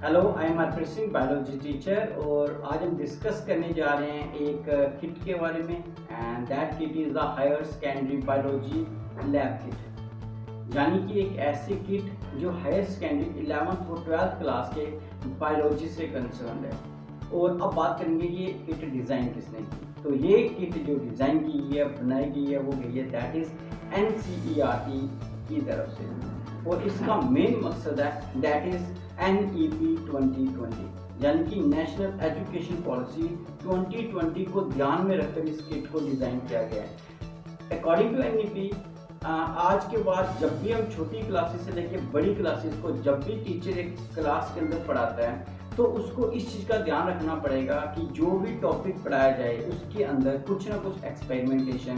Hello, I am Harpreet Singh, biology teacher. और आज हम डिस्कस करने जा रहे हैं एक किट के बारे में, and that kit is the higher secondary biology lab kit. यानी कि एक ऐसी किट जो हायर सेकेंडरी 11th और 12th क्लास के बायोलॉजी से कंसर्न है। और अब बात करेंगे ये किट डिज़ाइन किसने की। तो ये किट जो डिज़ाइन की गई है, बनाई गई है, वो गई है दैट इज़ NCERT की तरफ से। और इसका मेन मकसद है दैट इज़ NEP 2020, यानी कि नेशनल एजुकेशन पॉलिसी 2020 को ध्यान में रखकर इस किट को डिज़ाइन किया गया है। अकॉर्डिंग टू NEP, आज के बाद जब भी हम छोटी क्लासेस से लेकर बड़ी क्लासेस को जब भी टीचर एक क्लास के अंदर पढ़ाता है तो उसको इस चीज़ का ध्यान रखना पड़ेगा कि जो भी टॉपिक पढ़ाया जाए उसके अंदर कुछ ना कुछ एक्सपेरिमेंटेशन,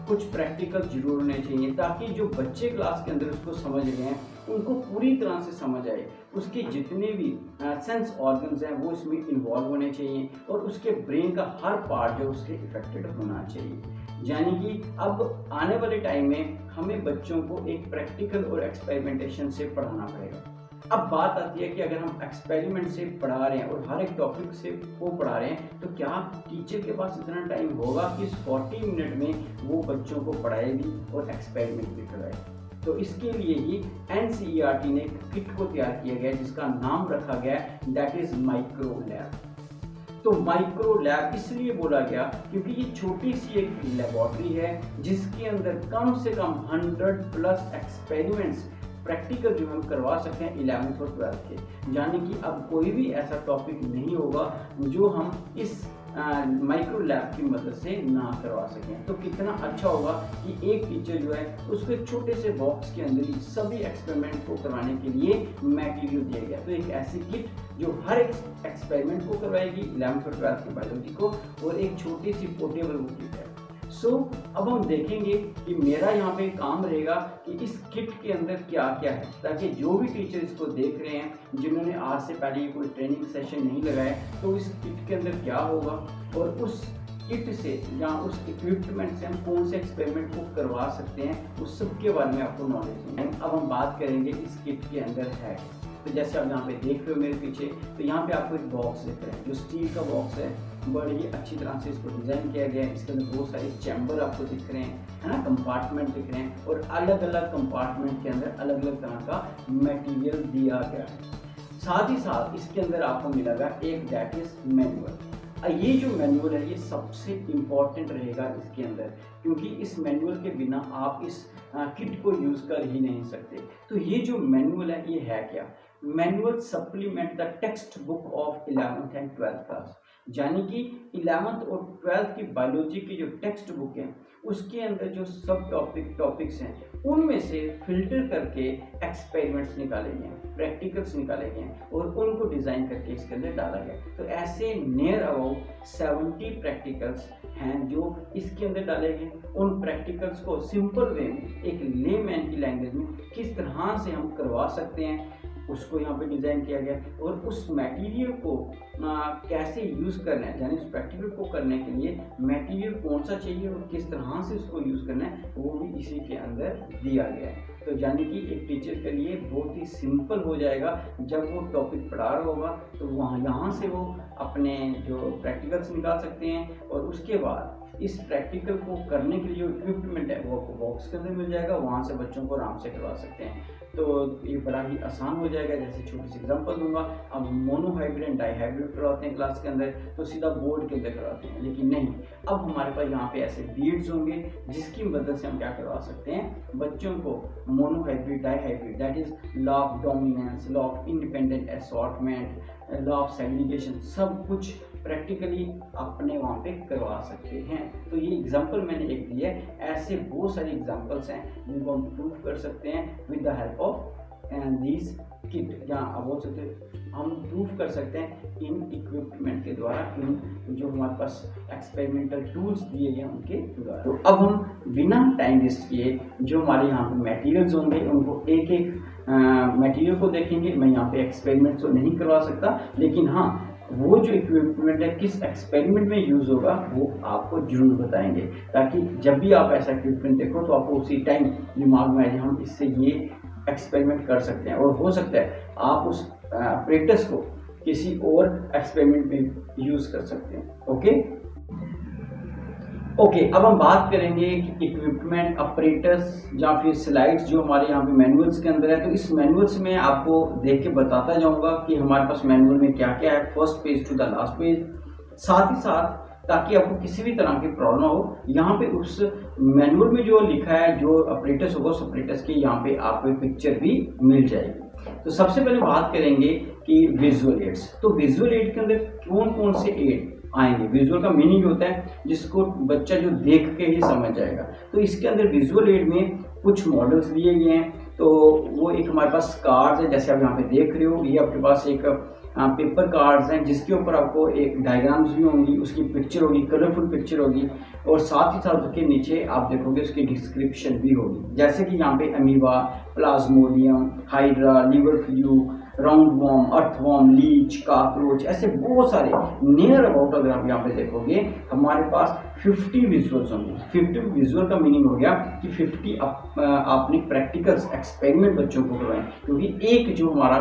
कुछ प्रैक्टिकल जरूर होने चाहिए, ताकि जो बच्चे क्लास के अंदर उसको समझ रहे हैं उनको पूरी तरह से समझ आए। उसके जितने भी सेंस ऑर्गन्स हैं वो इसमें इन्वॉल्व होने चाहिए और उसके ब्रेन का हर पार्ट जो उसके इफेक्टेड होना चाहिए। यानी कि अब आने वाले टाइम में हमें बच्चों को एक प्रैक्टिकल और एक्सपेरिमेंटेशन से पढ़ाना पड़ेगा। अब बात आती है कि अगर हम एक्सपेरिमेंट से पढ़ा रहे हैं और हर एक टॉपिक से वो पढ़ा रहे हैं तो क्या टीचर के पास इतना टाइम होगा कि इस 40 मिनट में वो बच्चों को पढ़ाए भी और एक्सपेरिमेंट भी कराए। तो इसके लिए ही NCERT ने एक किट को तैयार किया गया जिसका नाम रखा गया दैट इज माइक्रो लैब। तो माइक्रो लैब इसलिए बोला गया क्योंकि ये छोटी सी एक लेबोरेटरी है जिसके अंदर कम से कम 100+ एक्सपेरिमेंट्स प्रैक्टिकल जो हम करवा सकते हैं 11th और 12th के। यानी कि अब कोई भी ऐसा टॉपिक नहीं होगा जो हम इस माइक्रो लैब की मदद से ना करवा सकें। तो कितना अच्छा होगा कि एक टीचर जो है उसको एक छोटे से बॉक्स के अंदर ही सभी एक्सपेरिमेंट को करवाने के लिए मटेरियल दिया गया। तो एक ऐसी किट जो हर एक एक्सपेरिमेंट को करवाएगी 11th और 12th की बायोलॉजी को, और एक छोटी सी पोर्टेबल किट है। अब हम देखेंगे कि मेरा यहाँ पे काम रहेगा कि इस किट के अंदर क्या क्या है, ताकि जो भी टीचर इसको देख रहे हैं जिन्होंने आज से पहले कोई ट्रेनिंग सेशन नहीं लगाया, तो इस किट के अंदर क्या होगा और उस किट से या उस इक्विपमेंट से हम कौन से एक्सपेरिमेंट को करवा सकते हैं, उस सब के बारे में आपको नॉलेज है। अब हम बात करेंगे इस किट के अंदर है। तो जैसे आप यहाँ पे देख रहे हो मेरे पीछे, तो यहाँ पे आपको एक बॉक्स दिख रहा है जो स्टील का बॉक्स है। बड़ी अच्छी तरह से इसको डिज़ाइन किया गया है। इसके अंदर बहुत सारे चैम्बर आपको दिख रहे हैं, है ना, कंपार्टमेंट दिख रहे हैं, और अलग अलग कंपार्टमेंट के अंदर अलग अलग तरह का मटेरियल दिया गया है। साथ ही साथ इसके अंदर आपको मिलेगा एक दैट इज मैनुअल। ये जो मैनुअल है ये सबसे इम्पॉर्टेंट रहेगा इसके अंदर, क्योंकि इस मैनुअल के बिना आप इस किट को यूज़ कर ही नहीं सकते। तो ये जो मैनुअल है ये है क्या? Manual supplement the text book of 11th and 12th class. यानी कि 11th और 12th की बायोलॉजी की जो टेक्स्ट बुक है उसके अंदर जो सब टॉपिक्स हैं उनमें से फिल्टर करके एक्सपेरिमेंट्स निकाले गए, प्रैक्टिकल्स निकाले गए और उनको डिज़ाइन करके इसके अंदर डाला गया। तो ऐसे नियर अबाउट 70 प्रैक्टिकल्स हैं जो इसके अंदर डाले गए। उन प्रैक्टिकल्स को सिंपल वे में एक लेमैन की लैंग्वेज में किस तरह से हम करवा सकते हैं उसको यहाँ पे डिज़ाइन किया गया, और उस मटेरियल को कैसे यूज़ करना है, यानी उस प्रैक्टिकल को करने के लिए मटेरियल कौन सा चाहिए और किस तरह से उसको यूज़ करना है वो भी इसी के अंदर दिया गया है। तो यानी कि एक टीचर के लिए बहुत ही सिंपल हो जाएगा जब वो टॉपिक पढ़ा रहा होगा तो यहाँ से वो अपने जो प्रैक्टिकल्स निकाल सकते हैं, और उसके बाद इस प्रैक्टिकल को करने के लिए जो इक्विपमेंट है वो आपको बॉक्स के अंदर मिल जाएगा, वहाँ से बच्चों को आराम से करवा सकते हैं। तो ये बड़ा ही आसान हो जाएगा। जैसे छोटी सी एग्जांपल दूंगा, अब मोनोहाइब्रिड एंड डाईहाइब्रिड करवाते हैं क्लास के अंदर तो सीधा बोर्ड के अंदर करवाते हैं, लेकिन नहीं, अब हमारे पास यहाँ पे ऐसे बीड्स होंगे जिसकी मदद से हम क्या करवा सकते हैं, बच्चों को monohybrid, dihybrid, that is law of dominance, law of independent assortment, law of segregation, सब कुछ प्रैक्टिकली अपने वहाँ पे करवा सकते हैं। तो ये एग्जांपल मैंने एक दिया है, ऐसे बहुत सारे एग्जांपल्स हैं जिनको हम प्रूव कर सकते हैं with the help of this kit. या आप बोल सकते हैं हम प्रूव कर सकते हैं इन इक्विपमेंट के द्वारा, इन जो हमारे पास एक्सपेरिमेंटल टूल्स दिए गए उनके द्वारा। तो अब हम बिना टाइम वेस्ट किए जो हमारे यहाँ पे मटेरियल्स होंगे उनको एक एक मटेरियल को देखेंगे। मैं यहाँ पे एक्सपेरिमेंट तो नहीं करवा सकता, लेकिन हाँ वो जो इक्विपमेंट है किस एक्सपेरिमेंट में यूज़ होगा वो आपको जरूर बताएंगे, ताकि जब भी आप ऐसा इक्विपमेंट देखो तो आपको उसी टाइम दिमाग में आए हम इससे ये एक्सपेरिमेंट कर सकते हैं। और हो सकता है आप उस ऑपरेटर्स को किसी और एक्सपेरिमेंट में यूज कर सकते हैं। ओके, अब हम बात करेंगे कि इक्विपमेंट, अपरेटस या फिर स्लाइड्स जो हमारे यहाँ पे मैनुअल्स के अंदर है। तो इस मैनुअल्स में आपको देख के बताता जाऊंगा कि हमारे पास मैनुअल में क्या क्या है, first page to the last page. साथ ही साथ ताकि आपको किसी भी तरह की प्रॉब्लम हो, यहाँ पे उस मैनुअल में जो लिखा है, जो ऑपरेटर्स होगा उस ऑपरेटर्स की यहाँ पे आपको पिक्चर भी मिल जाएगी। तो सबसे पहले बात करेंगे कि विजुअल एड्स। तो विजुअल एड के अंदर कौन कौन से एड आएंगे। विजुअल का मीनिंग होता है जिसको बच्चा जो देख के ही समझ जाएगा। तो इसके अंदर विजुअल एड में कुछ मॉडल्स दिए गए हैं। तो वो एक हमारे पास कार्ड्स है, जैसे आप यहाँ पे देख रहे हो, ये आपके पास एक पेपर कार्ड्स हैं जिसके ऊपर आपको एक डायग्राम्स भी होंगी, उसकी पिक्चर होगी, कलरफुल पिक्चर होगी, और साथ ही साथ उसके नीचे आप देखोगे उसकी डिस्क्रिप्शन भी होगी। जैसे कि यहाँ पे amoeba, plasmodium, hydra, liver fluke, round worm, earthworm, leech, cockroach, ऐसे बहुत सारे नियर अबाउट अगर आप यहाँ पे देखोगे हमारे पास 50 विजुअल्स होंगे। 50 विजुअल का मीनिंग हो गया कि 50 आपने प्रैक्टिकल्स एक्सपेरिमेंट बच्चों को करवाएं, क्योंकि एक जो हमारा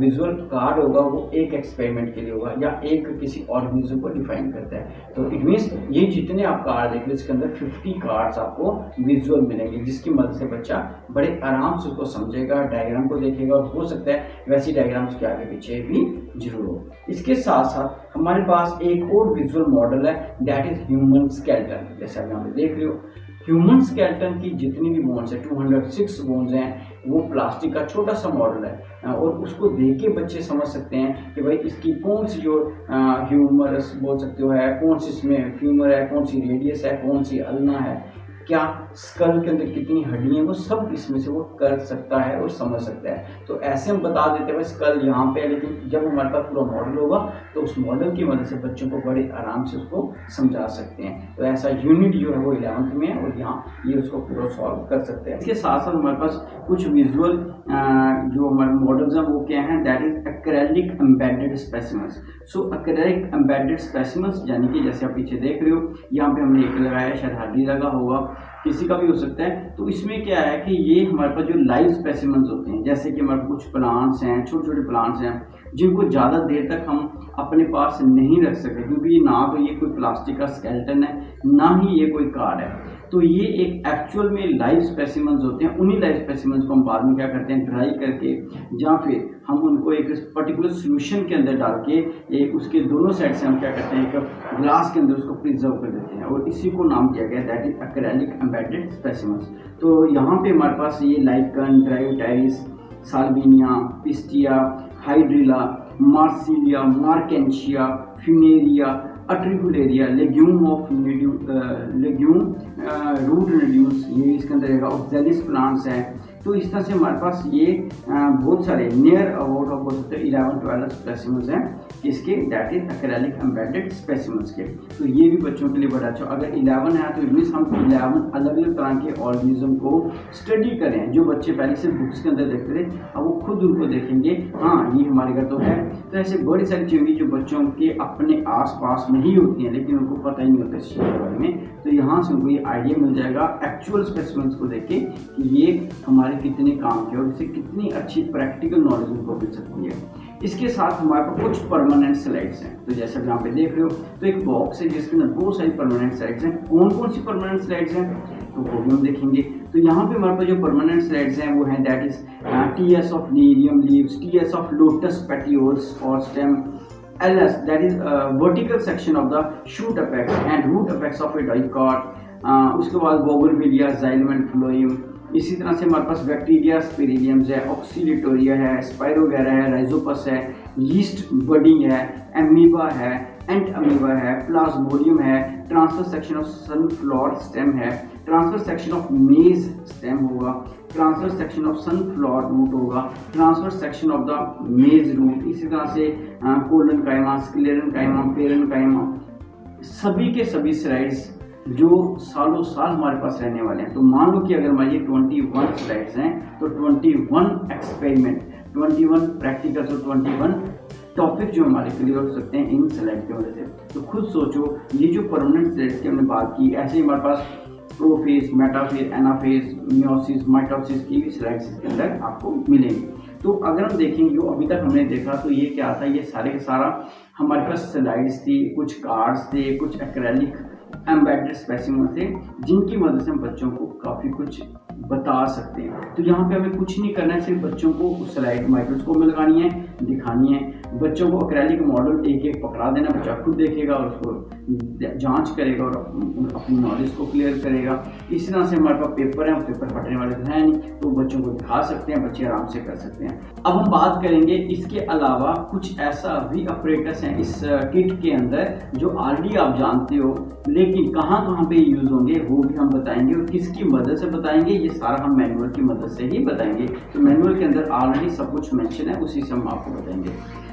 विजुअल कार्ड होगा वो एक एक्सपेरिमेंट के लिए होगा या एक किसी ऑर्गेनिज्म को डिफाइन करता है। तो इट मीन्स ये जितने आप कार्ड देख रहे इसके अंदर 50 कार्ड्स आपको विजुअल मिलेंगे, जिसकी मदद से बच्चा बड़े आराम से उसको समझेगा, डायग्राम को देखेगा, और हो सकता है वैसी डायग्राम उसके आगे पीछे भी जरूर हो। इसके साथ साथ हमारे पास एक और विजुअल मॉडल है, दैट इज ह्यूमन स्केलेटन। जैसे आप यहाँ पे देख रहे हो, ह्यूमन स्केलेटन की जितनी भी बोन्स है, 206 बोन्स हैं, वो प्लास्टिक का छोटा सा मॉडल है, और उसको देख के बच्चे समझ सकते हैं कि भाई इसकी कौन सी जो ह्यूमरस बोल सकते हो है, कौन सी इसमें फ्यूमर है, कौन सी रेडियस है, कौन सी अल्ना है, क्या स्कल के अंदर कितनी हड्डियां हैं, वो सब इसमें से वो कर सकता है और समझ सकता है। तो ऐसे हम बता देते हैं स्कल यहाँ पे है, लेकिन जब हमारे पास पूरा मॉडल होगा तो उस मॉडल की मदद से बच्चों को बड़े आराम से उसको समझा सकते हैं। तो ऐसा यूनिट जो है वो 11th में है और यहाँ ये उसको पूरा सॉल्व कर सकते हैं। इसके साथ साथ हमारे पास कुछ विजुअल जो हमारे मॉडल्स हैं वो क्या हैं, that is acrylic embedded specimens. So acrylic embedded specimens यानी कि जैसे आप पीछे देख रहे हो, यहाँ पे हमने एक लगाया है, शायद हड्डी लगा होगा, किसी का भी हो सकता है। तो इसमें क्या है कि ये हमारे पास जो लाइव स्पेसिमेंस होते हैं, जैसे कि हमारे कुछ प्लांट्स हैं, छोटे छोटे प्लांट्स हैं, जिनको ज़्यादा देर तक हम अपने पास नहीं रख सकते, क्योंकि ना तो ये कोई प्लास्टिक का स्केलेटन है, ना ही ये कोई कार्ड है। तो ये एक एक्चुअल में लाइव स्पेसिमेंस होते हैं। उन्हीं लाइव स्पेसिमेंस को हम बाद में क्या करते हैं, ड्राई करके या फिर हम उनको एक पर्टिकुलर सोल्यूशन के अंदर डाल के एक उसके दोनों साइड से हम क्या करते हैं, एक ग्लास के अंदर उसको प्रिजर्व कर देते हैं, और इसी को नाम दिया गया that is acrylic embedded specimens. तो यहाँ पे हमारे पास ये lichen, Dryopteris, Salvinia, Pistia, Hydrilla, Marsilea, Marchantia, Funaria, Utricularia, legume of legume, root reduce, ये इसके अंदर रहेगा, ऑक्जेलिस प्लांट्स है। तो इस तरह से हमारे पास ये बहुत सारे नियर अबाउट ऑफ 11-12 स्पेसिमेंस हैं किसके, that is acrylic embedded specimens के। तो ये भी बच्चों के लिए बड़ा अच्छा। अगर 11 है तो इट हम 11 अलग अलग तरह के ऑर्गेनिज्म को स्टडी करें, जो बच्चे पहले से बुक्स के अंदर देखते थे, अब वो खुद उनको देखेंगे, हाँ ये हमारे घर तो है। तो ऐसे बड़ी सारी चीज़ें जो बच्चों के अपने आस पास नहीं होती हैं, लेकिन उनको पता ही नहीं होता इस चीज़ के बारे में, तो यहाँ से उनको ये आइडिया मिल जाएगा एक्चुअल स्पेसिमेंस को देख के कि ये हमारे कितने काम के और इससे कितनी अच्छी प्रैक्टिकल नॉलेज उनको मिल सकती है। इसके साथ हमारे पास कुछ परमानेंट स्लाइड्स हैं। तो जैसे आप यहाँ पे देख रहे हो, तो एक बॉक्स है जिसके अंदर बहुत सारी परमानेंट स्लाइड्स हैं। कौन कौन सी परमानेंट स्लाइड्स हैं तो वो भी हम देखेंगे। तो यहाँ पे हमारे पास जो परमानेंट स्लाइड्स हैं वो हैं that is TS of Nerium leaves, TS of lotus petioles और stem, LS that is vertical section of the shoot apex and root apex of a dicot। उसके बाद बोगनविलिया, जाइलम एंड फ्लोएम। इसी तरह से हमारे पास बैक्टीरिया, स्पिरिलियम्स है, ऑक्सीलिटोरिया है, स्पाइरोगैरा है, राइजोपस है, यीस्ट बडिंग है, एमीबा है, एंट अमीबा है, प्लाज्मोडियम है, transfer section of sunflower stem है, transfer section of maize stem होगा, transfer section of sunflower root होगा, transfer section of the maize root. इसी तरह से कोलन काइमा, स्क्लेरन काइमा, पेरन काइमा, सभी के सभी स्लाइड्स जो सालों साल हमारे पास रहने वाले हैं। तो मान लो कि अगर हमारी 21 स्लाइड्स हैं तो 21 एक्सपेरिमेंट, 21 प्रैक्टिकल्स और 21 टॉपिक जो हमारे क्लियर हो सकते हैं इन स्लाइड की वजह से। तो खुद सोचो, ये जो परमानेंट स्लाइड्स की हमने बात की, ऐसे ही हमारे पास prophase, metaphase, anaphase, meiosis, mitosis की भी स्लाइड्स इसके अंदर आपको मिलेंगी। तो अगर हम देखें जो अभी तक हमने देखा तो ये क्या था, ये सारे का सारा हमारे पास स्लाइड्स थी, कुछ कार्ड्स थे, कुछ एक्रेलिक एम्बेडेड स्पेसिमेन थे, जिनकी मदद से हम बच्चों को काफ़ी कुछ बता सकते हैं। तो यहाँ पे हमें कुछ नहीं करना है, सिर्फ बच्चों को स्लाइड माइक्रोस्कोप में लगानी है, दिखानी है, बच्चों को एक्रेलिक मॉडल एक एक पकड़ा देना, बच्चा खुद देखेगा और उसको जांच करेगा और अपनी नॉलेज को क्लियर करेगा। इसी तरह से हमारे पास पेपर है, पेपर फटने वाले तो है नहीं, तो बच्चों को दिखा सकते हैं, बच्चे आराम से कर सकते हैं। अब हम बात करेंगे इसके अलावा कुछ ऐसा भी ऑपरेटर्स हैं इस किट के अंदर जो ऑलरेडी आप जानते हो, लेकिन कहाँ कहाँ पे यूज होंगे वो भी हम बताएंगे और किसकी मदद से बताएंगे, ये सारा हम मैनुअल की मदद से ही बताएंगे। तो मैनुअल के अंदर ऑलरेडी सब कुछ मेंशन है, उसी से हम आपको बताएंगे।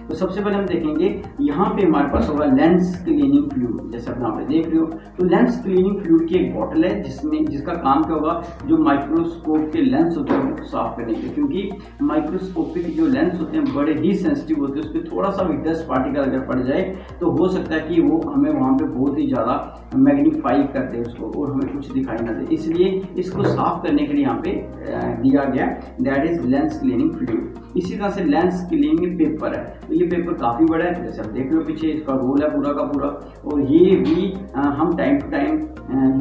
तो सबसे पहले हम देखेंगे यहाँ पे हमारे पास होगा लेंस क्लीनिंग फ्लूइड, जैसे आप यहाँ पे देख रहे हो। तो लेंस क्लीनिंग फ्लूइड की एक बॉटल है जिसका काम क्या होगा, जो माइक्रोस्कोप के लेंस होते हैं उनको साफ करने के, क्योंकि माइक्रोस्कोपिक जो लेंस होते हैं बड़े ही सेंसिटिव होते हैं, उस पर थोड़ा सा भी डस्ट पार्टिकल अगर पड़ जाए तो हो सकता है कि वो हमें वहाँ पे बहुत ही ज़्यादा मैग्नीफाई कर दे उसको और हमें कुछ दिखाई ना दे, इसलिए इसको साफ करने के लिए यहाँ पे दिया गया, that is lens cleaning fluid. इसी तरह से लेंस क्लीनिंग पेपर है, तो ये पेपर काफ़ी बड़ा है, जैसे आप देख रहे हो पीछे इसका रोल है पूरा का पूरा, और ये भी हम टाइम टू टाइम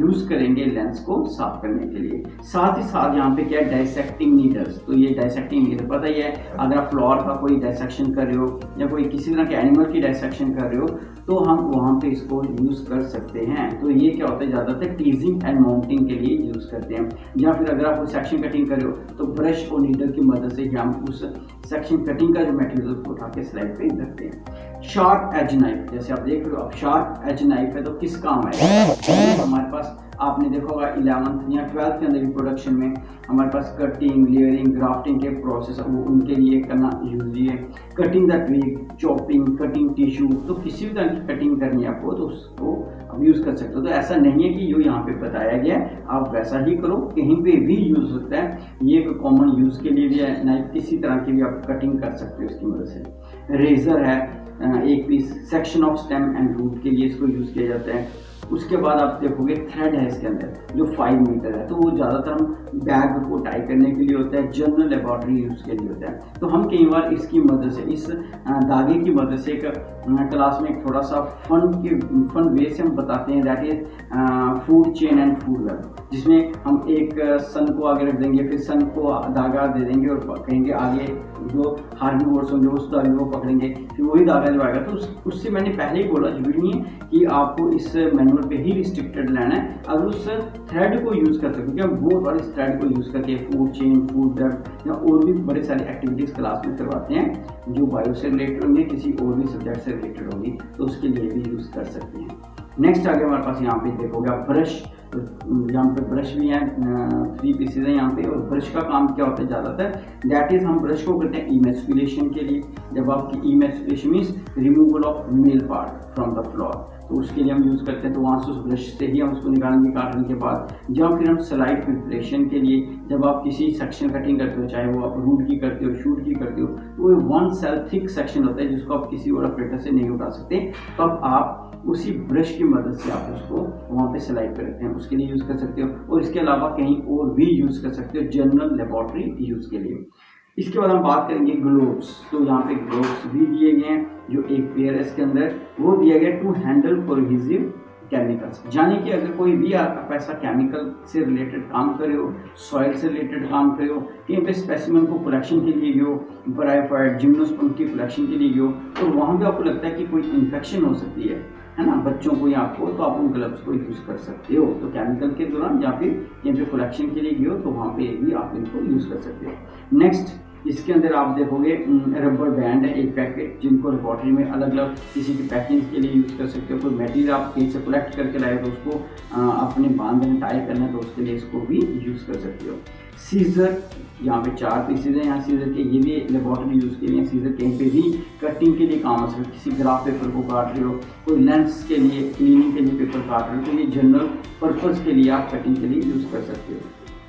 यूज़ करेंगे लेंस को साफ करने के लिए। साथ ही साथ यहाँ पे क्या है, डाइसेक्टिंग नीडल्स। तो ये डाइसेक्टिंग नीडल पता ही है, अगर आप फ्लोर का कोई डाइसेक्शन कर रहे हो या कोई किसी तरह के एनिमल की डाइसेक्शन कर रहे हो तो हम वहाँ पे इसको यूज़ कर सकते हैं। तो ये क्या होता है, ज़्यादातर टीजिंग एंड माउंटिंग के लिए यूज़ करते हैं, या फिर अगर आप सेक्शन कटिंग कर रहे हो तो ब्रश और नीडल की मदद से हम उस सेक्शन कटिंग का जो मटेरियल उसको उठा के स्लाइड पे रखते हैं। शार्प एज नाइफ, जैसे आप देख रहे हो, अब शार्प एज नाइफ है तो किस काम है, हमारे पास आपने देखा होगा 11th या 12th के अंदर रिप्रोडक्शन में हमारे पास कटिंग, लेयरिंग, ग्राफ्टिंग के प्रोसेस वो उनके लिए करना यूजली है। Cutting the twig, chopping, cutting tissue, तो किसी भी तरह की कटिंग करनी है आपको तो उसको आप यूज़ कर सकते हो। तो ऐसा नहीं है कि जो यहाँ पे बताया गया आप वैसा ही करो, कहीं पे भी यूज़ होता है, ये एक कॉमन यूज़ के लिए भी है, नाइफ किसी तरह की भी आप कटिंग कर सकते हो इसकी मदद से। रेजर है, एक piece, section of stem and root के लिए इसको यूज़ किया जाता है। उसके बाद आप देखोगे थ्रेड है इसके अंदर जो 5 मीटर है, तो वो ज़्यादातर हम बैग को टाई करने के लिए होता है, जनरल लेबॉर्ट्री यूज़ के लिए होता है। तो हम कई बार इसकी मदद से, इस धागे की मदद से एक क्लास में एक थोड़ा सा फन वे से हम बताते हैं, that is food chain and food web, जिसमें हम एक सन को आगे रख देंगे, फिर सन को धागा दे देंगे और कहेंगे आगे जो हार्बीवोर्स होंगे उस धागे को पकड़ेंगे, फिर वही धागा जो आएगा। तो उससे मैंने पहले ही बोला, जरूरी नहीं है कि आपको इस मैनुअल पे ही रिस्ट्रिक्टेड लेना है, अगर उस थ्रेड को यूज़ कर सकते हैं, बहुत बार इस थ्रेड को यूज़ करके फूड चेन, फूड वेब या और भी बड़े सारे एक्टिविटीज़ क्लास में करवाते हैं जो बायो से रिलेटेड होंगे, किसी और भी सब्जेक्ट से रिलेटेड होगी, तो उसके लिए भी यूज़ कर सकते हैं। नेक्स्ट आगे हमारे पास यहाँ पे देखोगे ब्रश, यहाँ पे ब्रश भी हैं, 3 पीसेज हैं यहाँ पे। और ब्रश का काम क्या होता है ज़्यादातर, दैट इज हम ब्रश को करते हैं इमेस्कुलेशन के लिए। जब आपकी emasculation means removal of male part from the floor, तो उसके लिए हम यूज़ करते हैं, तो वहाँ से उस ब्रश से ही हम उसको निकालेंगे काटने के बाद। जब फिर हम स्लाइड प्रिपरेशन के लिए, जब आप किसी सेक्शन कटिंग करते हो, चाहे वो आप रूट की करते हो, शूट की करते हो, तो वो 1 सेल थिक सेक्शन होता है जिसको आप किसी और ऑपरेटर से नहीं उठा सकते, तब आप उसी ब्रश की मदद से आप उसको वहाँ पे स्लाइड कर देते हैं, उसके लिए यूज़ कर सकते हो। और इसके अलावा कहीं और भी यूज़ कर सकते हो जनरल लेबॉर्ट्री यूज़ के लिए। इसके बाद हम बात करेंगे ग्लोव्स। तो यहाँ पे ग्लोव्स भी दिए गए हैं, जो एक पेयर है इसके अंदर, वो दिया गया टू हैंडल कोहेसिव केमिकल्स, यानी कि अगर कोई भी आप ऐसा केमिकल से रिलेटेड काम कर रहे हो, सॉइल से रिलेटेड काम कर रहे हो, कहीं पे स्पेसिमेन को कलेक्शन के लिए गए हो, ब्रायोफाइट, जिम्नोस्पर्म की कलेक्शन के लिए गए हो, तो वहाँ पे आपको लगता है कि कोई इन्फेक्शन हो सकती है ना, बच्चों को या आपको, तो आप उन ग्लव्स को यूज़ कर सकते हो। तो केमिकल के दौरान या फिर कहीं पे कलेक्शन के लिए गए हो तो वहाँ पे भी आप इनको यूज़ कर सकते हो। नेक्स्ट इसके अंदर आप देखोगे रबर बैंड है, एक पैकेट, जिनको लेबॉर्ट्री में अलग अलग किसी की पैकिंग के लिए यूज़ कर सकते हो। कोई मटेरियल आप कहीं से कलेक्ट करके लाए तो उसको अपने बांधने टाई करना है तो उसके लिए इसको भी यूज़ कर सकते हो। सीजर, यहाँ पे 4 पीसेज हैं यहाँ सीजर के, ये भी लेबॉर्ट्री यूज़ के लिए। सीजर कहीं पे भी कटिंग के लिए काम आ सकता है, किसी ग्राफ पेपर को काट रहे हो, कोई लेंस के लिए, क्लीनिंग के लिए पेपर काट रहे हो, तो ये जनरल पर्पज़ के लिए आप कटिंग के लिए यूज़ कर सकते हो।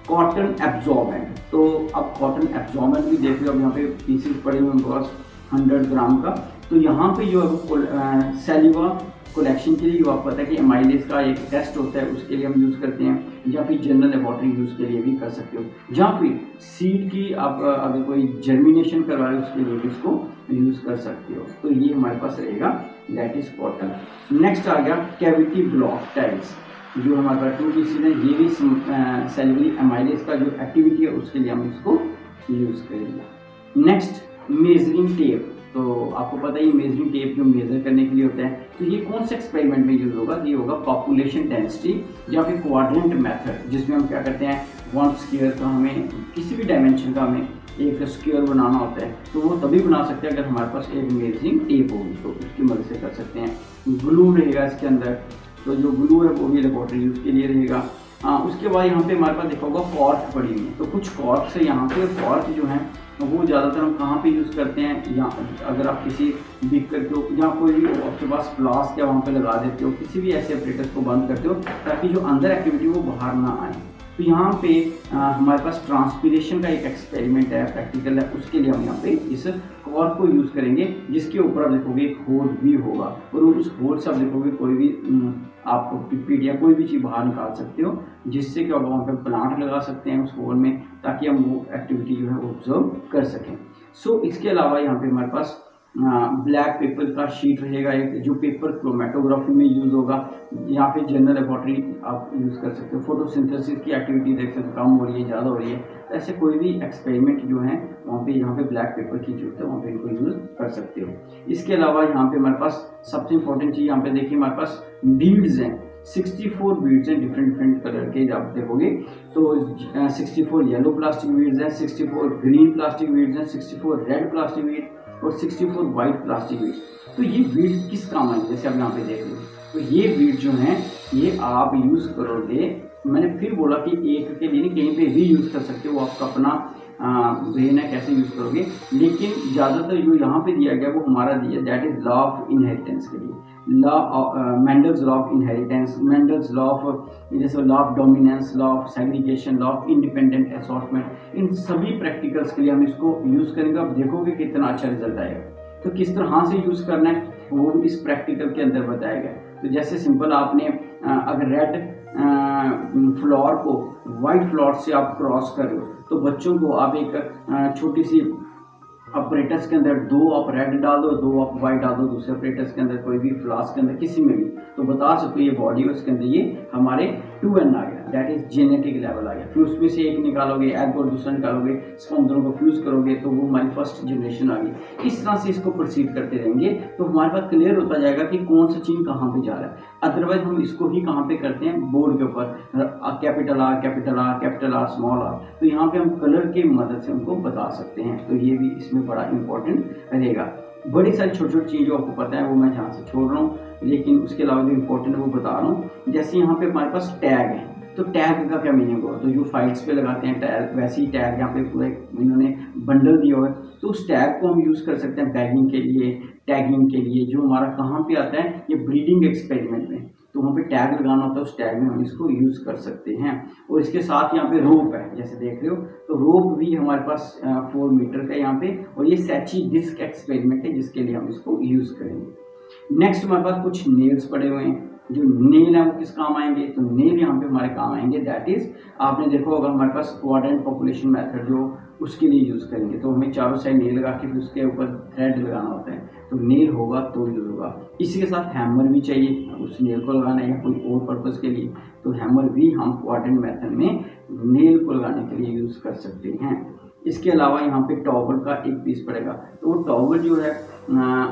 कॉटन एब्जॉर्बेंट, तो अब कॉटन एब्जॉर्बेंट भी देख रहे हो, अब यहाँ पे पीसेस पड़े हुए हैं बस 100 ग्राम का। तो यहाँ पे जो है सैलिवा कलेक्शन के लिए आपको पता है कि एमाइलेज का एक टेस्ट होता है, उसके लिए हम यूज़ करते हैं, या फिर जनरल लेबोरेटरी यूज़ के लिए भी कर सकते हो, या फिर सीड की आप अगर कोई जर्मिनेशन करवा रहे हो उसके लिए भी इसको यूज़ कर सकते हो। तो ये हमारे पास रहेगा, दैट इज कॉटन। नेक्स्ट आ गया कैविटी ब्लॉक टाइल्स, जो हमारे पास 2 पीसीज है, ये भी सेलुलरी एमाइलेज का जो एक्टिविटी है उसके लिए हम इसको यूज़ करेंगे। नेक्स्ट मेजरिंग टेप, तो आपको पता ही मेजरिंग टेप जो मेजर करने के लिए होता है, तो ये कौन से एक्सपेरिमेंट में यूज होगा, ये होगा पॉपुलेशन डेंसिटी या फिर क्वाड्रेंट मेथड, जिसमें हम क्या करते हैं, 1 स्क्वायर का हमें किसी भी डायमेंशन का हमें एक स्क्वायर बनाना होता है, तो वो तभी बना सकते हैं अगर हमारे पास एक मेजरिंग टेप होगी, तो उसकी मदद से कर सकते हैं। ग्लू रहेगा इसके अंदर, तो जो ग्लू है वो भी लेबोरेटरी यूज के लिए रहेगा। उसके बाद यहाँ पे हमारे पास देखा होगा कॉर्क पड़ी हुई है, तो कुछ कॉर्क से यहाँ पे कॉर्क जो है वो ज़्यादातर हम कहाँ पे यूज़ करते हैं, या अगर आप किसी बीकर को या कोई भी आपके पास फ्लास्क या वहाँ पे लगा देते हो, किसी भी ऐसे ऑपरेटर्स को बंद करते हो ताकि जो अंदर एक्टिविटी वो बाहर ना आए। तो यहाँ पे हमारे पास ट्रांसपीरेशन का एक एक्सपेरिमेंट है, प्रैक्टिकल है, उसके लिए हम यहाँ पे इस कॉर्क को यूज़ करेंगे, जिसके ऊपर आप देखोगे एक होल भी होगा, और उस होल से आप देखोगे कोई भी आप पिपीड या कोई भी चीज़ बाहर निकाल सकते हो, जिससे कि आप वहाँ पे प्लांट लगा सकते हैं उस होल में, ताकि हम वो एक्टिविटी जो है वो ऑब्जर्व कर सकें। सो इसके अलावा यहाँ पे हमारे पास ब्लैक पेपर का शीट रहेगा एक, जो पेपर क्रोमेटोग्राफी में यूज़ होगा, या फिर जनरल लेबोरेटरी आप यूज़ कर सकते हो। फोटोसिंथेसिस की एक्टिविटी देख सकते हो, कम हो रही है, ज़्यादा हो रही है, तो ऐसे कोई भी एक्सपेरिमेंट जो है वहाँ पे यहाँ पे ब्लैक पेपर की जरूरत है, वहाँ पे इनको यूज़ कर सकते हो। इसके अलावा यहाँ पे हमारे पास सबसे इंपॉर्टेंट चीज़ यहाँ पे देखिए, हमारे पास बीड्स हैं, 64 बीड्स हैं डिफरेंट कलर के, आप देखोगे तो 64 येलो प्लास्टिक बीड्स हैं, 64 ग्रीन प्लास्टिक बीड्स हैं, 64 रेड प्लास्टिक बीड और 64 वाइट प्लास्टिक बीड। तो ये बीड किस काम आएंगे, जैसे आप यहाँ पे देख लो, तो ये बीड जो हैं ये आप यूज़ करोगे, मैंने फिर बोला कि एक के लिए नहीं, कहीं पे भी यूज़ कर सकते हो, आपका अपना ब्रेन है कैसे यूज़ करोगे, लेकिन ज़्यादातर जो यहाँ पे दिया गया वो हमारा दिया, that is law of inheritance के लिए, Mendel's law of inheritance, Mendel's law of, जैसे law of dominance, law of segregation, law of independent assortment, इन सभी प्रैक्टिकल्स के लिए हम इसको यूज़ करेंगे। अब देखोगे कितना अच्छा रिजल्ट आएगा। तो किस तरह से यूज़ करना है वो इस प्रैक्टिकल के अंदर बताया गया। तो जैसे सिंपल आपने अगर रेड फ्लोर को वाइट फ्लोर से आप क्रॉस कर रहे हो, तो बच्चों को आप एक छोटी सी ऑपरेटर्स के अंदर 2 आप रेड डाल दो, 2 आप वाइट डाल दो, दूसरे ऑपरेटर्स के अंदर कोई भी फ्लास्क के अंदर किसी में भी, तो बता सकते हो ये बॉडी है, उसके अंदर ये हमारे 2n आ गया, दैट इज जेनेटिक लेवल आ गया। फिर उसमें से एक निकालोगे, एग और दूसरा निकालोगे, स्पर्म दोनों को फ्यूज करोगे, तो वो हमारी फर्स्ट जनरेशन आ गई। इस तरह से इसको प्रोसीड करते रहेंगे तो हमारे पास क्लियर होता जाएगा कि कौन सा चीज कहाँ पे जा रहा है। अदरवाइज हम इसको ही कहाँ पे करते हैं, बोर्ड के ऊपर, capital R capital R capital R small R, तो यहाँ पे हम कलर की मदद से उनको बता सकते हैं। तो ये भी इसमें बड़ा इंपॉर्टेंट रहेगा। बड़ी सारी छोटी छोटी चीज़ जो आपको पता है वो मैं यहाँ से छोड़ रहा हूँ, लेकिन उसके अलावा जो इम्पोर्टेंट है वो बता रहा हूँ। जैसे यहाँ पे हमारे पास टैग है, तो टैग का क्या मीनिंग होगा, तो जो फाइल्स पे लगाते हैं टैग, वैसे ही टैग यहाँ पे पूरा इन्होंने बंडल दिया हुआ है, तो उस टैग को हम यूज़ कर सकते हैं बैगिंग के लिए, टैगिंग के लिए। जो हमारा कहाँ पे आता है, ये ब्रीडिंग एक्सपेरिमेंट में, तो वहाँ पे टैग लगाना होता है, उस टैग में हम इसको यूज़ कर सकते हैं। और इसके साथ यहाँ पे रोप है, जैसे देख रहे हो, तो रोप भी हमारे पास 4 मीटर का यहाँ पे, और ये सैची डिस्क एक्सपेरिमेंट है जिसके लिए हम इसको यूज़ करेंगे। नेक्स्ट हमारे पास कुछ नेल्स पड़े हुए हैं, जो नेल है वो किस काम आएंगे, तो नेल यहाँ पे हमारे काम आएंगे, दैट इज आपने देखा होगा हमारे पास क्वाड्रेंट पॉपुलेशन मेथड जो उसके लिए यूज़ करेंगे, तो हमें चारों साइड नेल लगा के फिर उसके ऊपर थ्रेड लगाना होता है, तो नेल होगा तो यूज़ होगा। इसी के साथ हैमर भी चाहिए, उस नेल को लगाना है या कोई और पर्पज़ के लिए, तो हैमर भी हम क्वाड्रेंट मेथड में नेल को लगाने के लिए यूज़ कर सकते हैं। इसके अलावा यहाँ पे टॉवल का एक पीस पड़ेगा, तो वो टॉवल जो है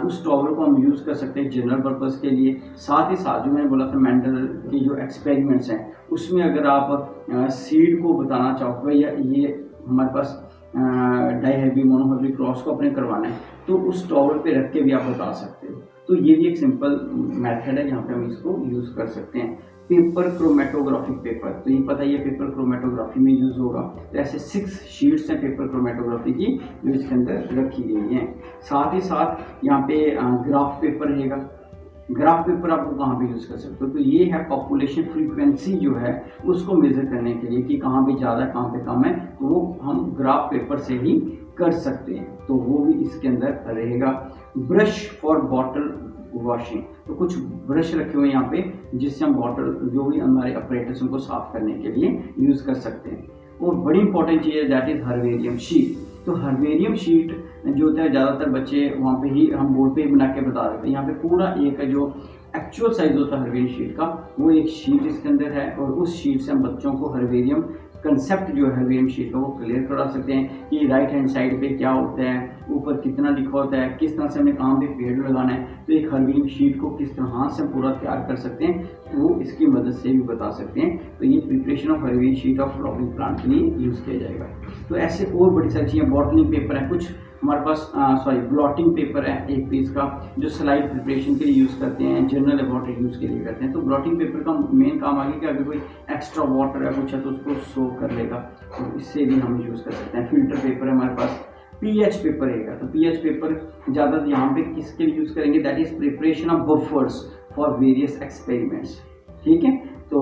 उस टॉवल को हम यूज़ कर सकते हैं जनरल पर्पज़ के लिए। साथ ही साथ जो मैंने बोला था मेंडल की जो एक्सपेरिमेंट्स हैं उसमें अगर आप सीड को बताना चाहो या ये हमारे पास डाइहेब्री मोनोहेब्री क्रॉस को अपने करवाना है, तो उस टॉवल पे रख के भी आप बता सकते हो। तो ये भी एक सिंपल मेथड है जहाँ पे हम इसको यूज़ कर सकते हैं। पेपर क्रोमेटोग्राफिक पेपर, तो ये पता ही है पेपर क्रोमेटोग्राफी में यूज़ होगा। तो ऐसे 6 शीट्स हैं पेपर क्रोमेटोग्राफी की जो इसके अंदर रखी गई हैं। साथ ही साथ यहाँ पे ग्राफ पेपर रहेगा। ग्राफ पेपर आपको कहाँ पे यूज़ कर सकते हो, तो ये है पॉपुलेशन फ्रीक्वेंसी जो है उसको मेजर करने के लिए कि कहाँ पे ज़्यादा कहाँ पे कम है, तो वो हम ग्राफ पेपर से ही कर सकते हैं। तो वो भी इसके अंदर रहेगा। ब्रश फॉर बॉटल वॉशिंग, तो कुछ ब्रश रखे हुए यहाँ पे जिससे हम बॉटल जो भी हमारे अपरेटस उनको साफ करने के लिए यूज़ कर सकते हैं। और बड़ी इंपॉर्टेंट चीज़ है दैट इज़ हर्बेरियम शीट। तो हर्बेरियम शीट जो होता है ज़्यादातर बच्चे वहाँ पे ही हम बोर्ड पे ही बना के बता देते हैं। यहाँ पे पूरा एक जो एक्चुअल साइज होता है हर्बेरियम शीट का वो एक शीट इसके अंदर है, और उस शीट से हम बच्चों को हर्बेरियम कंसेप्ट जो है हर्बेरियम शीट का वो क्लियर करा सकते हैं कि राइट हैंड साइड पे क्या होता है, ऊपर कितना लिखा होता है, किस तरह से हमें कहाँ पे पेड़ लगाना है। तो एक हर्बेरियम शीट को किस तरह से पूरा तैयार कर सकते हैं वो इसकी मदद से भी बता सकते हैं। तो ये preparation of herbarium sheet of flowering plant के लिए यूज़ किया जाएगा। तो ऐसे और बड़ी सारी चीज़ें, बॉटलिंग पेपर है कुछ हमारे पास, ब्लॉटिंग पेपर है एक पीस का जो स्लाइड प्रिपरेशन के लिए यूज़ करते हैं, जनरल लेबोरेटरी यूज़ के लिए करते हैं। तो ब्लॉटिंग पेपर का मेन काम आगे कि अगर कोई एक्स्ट्रा वाटर है कुछ है तो उसको सो कर लेगा, तो इससे भी हम यूज़ कर सकते हैं। फिल्टर पेपर है हमारे पास, पीएच पेपर रहेगा। तो पीएच पेपर ज़्यादा यहाँ पे किसके लिए यूज़ करेंगे, that is preparation of buffers for various experiments. ठीक है, तो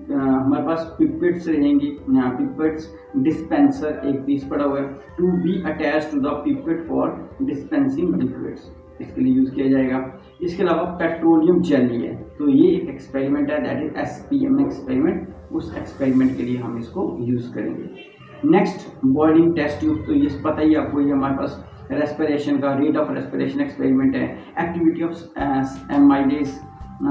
हमारे पास पिपेट्स रहेंगी, पिपेट्स डिस्पेंसर एक पीस पड़ा हुआ है, to be attach to the pipette for dispensing liquids, इसके लिए यूज़ किया जाएगा। इसके अलावा पेट्रोलियम जेली है, तो ये एक एक्सपेरिमेंट है दैट इज SPM एक्सपेरिमेंट, उस एक्सपेरिमेंट के लिए हम इसको यूज़ करेंगे। नेक्स्ट बॉइलिंग टेस्ट ट्यूब, तो ये पता ही आपको, ये हमारे पास रेस्पिरेशन का रेट ऑफ रेस्पिरेशन एक्सपेरिमेंट है। Activity of amylase,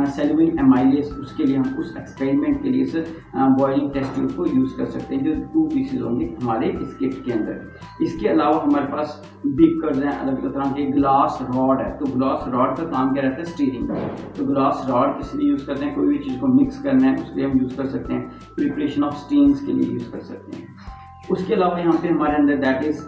cellular amylase, उसके लिए हम उस एक्सपेरिमेंट के लिए इस बॉइलिंग टेस्ट ट्यूब को यूज़ कर सकते हैं, जो 2 पीसेज होंगे हमारे इस किट के अंदर। इसके अलावा हमारे पास बीकर्स हैं अलग अलग तरह के, ग्लास रॉड है, तो ग्लास रॉड का काम क्या रहता है, स्टीरिंग। तो ग्लास रॉड किस लिए यूज़ करते हैं, कोई भी चीज़ को मिक्स करना है उसके लिए हम यूज़ कर सकते हैं, प्रिपरेशन ऑफ स्टीम्स के लिए यूज़ कर सकते हैं। उसके अलावा यहाँ पे हमारे अंदर that is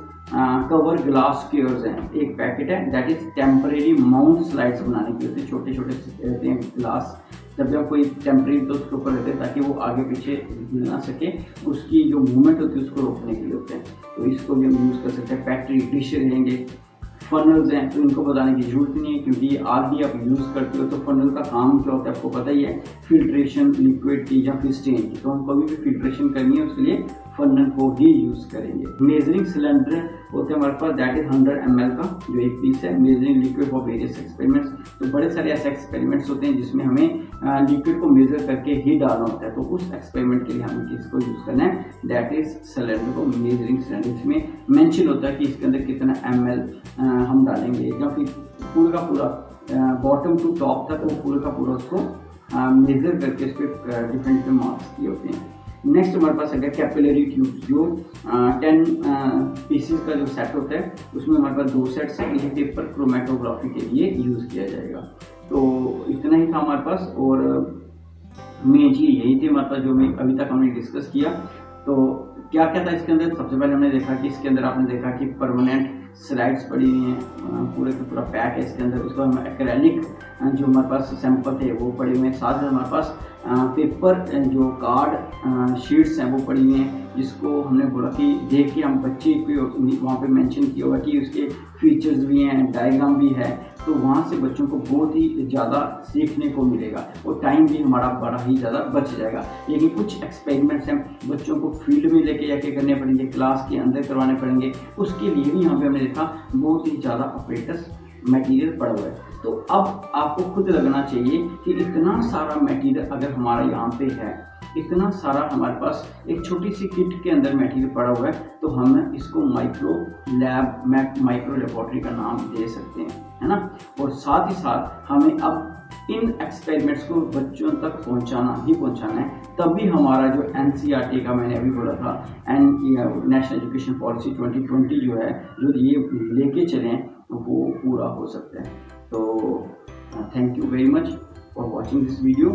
cover glass squares हैं, एक पैकेट है that is temporary mount slides बनाने के लिए, छोटे छोटे रहते हैं ग्लास, जब कोई टेम्परेरी तो उसके ऊपर रहते हैं ताकि वो आगे पीछे हिल ना सके, उसकी जो मूवमेंट होती है उसको रोकने के लिए होते हैं, तो इसको भी हम यूज़ कर सकते हैं। पैट्री डिश रहेंगे, फनल्स हैं, तो इनको बताने की जरूरत नहीं है क्योंकि ऑलरेडी आप यूज़ करते हो। तो फनल का काम क्या होता है आपको पता ही है, फिल्ट्रेशन लिक्विड की या फिर स्टेन की, तो हम कभी भी फिल्ट्रेशन करनी है उसके लिए फनल को ही यूज़ करेंगे। मेजरिंग सिलेंडर होते हैं हमारे पास दैट इज 100 ml का जो एक पीस है, measuring liquid for various experiments. तो बड़े सारे ऐसे एक्सपेरिमेंट्स होते हैं जिसमें हमें लिक्विड को मेजर करके ही डालना होता है, तो उस एक्सपेरिमेंट के लिए हमें किसको यूज़ करना है, दैट इज सिलेंडर को, मेजरिंग सिलेंडर। इसमें मेंशन होता है कि इसके अंदर कितना ml हम डालेंगे, या फिर पूरा का पूरा बॉटम टू टॉप तक वो पूरा का पूरा उसको मेजर करके इस पर डिफरेंट मार्क्स किए होते हैं। नेक्स्ट हमारे पास है कैपिलरी ट्यूब, जो 10 पीसेस का जो सेट होता है उसमें हमारे पास 2 सेट्स हैं, ये पेपर क्रोमेटोग्राफी के लिए यूज़ किया जाएगा। तो इतना ही था हमारे पास, और मेन चीज़ यही थी हमारे पास जो अभी तक हमने डिस्कस किया। तो क्या क्या था इसके अंदर, सबसे पहले हमने देखा कि इसके अंदर आपने देखा कि परमानेंट स्लाइड्स पड़ी हुई हैं, पूरे का पूरा पैक है इसके अंदर। उसके बाद एक्रेलिक जो हमारे पास सैंपल थे वो पड़े हुए हैं, साथ में हमारे पास पेपर जो कार्ड शीट्स हैं वो पड़ी हुई हैं, जिसको हमने बोला कि देख के हम बच्चे को वहाँ पे मेंशन किया होगा कि उसके फीचर्स भी हैं, डायग्राम भी है, तो वहाँ से बच्चों को बहुत ही ज़्यादा सीखने को मिलेगा और टाइम भी हमारा बड़ा ही ज़्यादा बच जाएगा। लेकिन कुछ एक्सपेरिमेंट्स हैं बच्चों को फील्ड में लेके जाके करने पड़ेंगे, क्लास के अंदर करवाने पड़ेंगे, उसके लिए भी यहाँ पे हमने देखा बहुत ही ज़्यादा ऑपरेटर्स मटेरियल पड़ा हुआ है। तो अब आपको खुद लगना चाहिए कि इतना सारा मटेरियल अगर हमारा यहाँ पे है, इतना सारा हमारे पास एक छोटी सी किट के अंदर मटेरियल पड़ा हुआ है, तो हम इसको माइक्रो लेबोरेटरी का नाम दे सकते हैं, है ना। और साथ ही साथ हमें अब इन एक्सपेरिमेंट्स को बच्चों तक पहुंचाना है, तभी हमारा जो NCERT का मैंने अभी बोला था नेशनल एजुकेशन पॉलिसी 2020 जो है, जो ये लेके चलें वो पूरा हो सकता है। तो thank you very much for watching this video.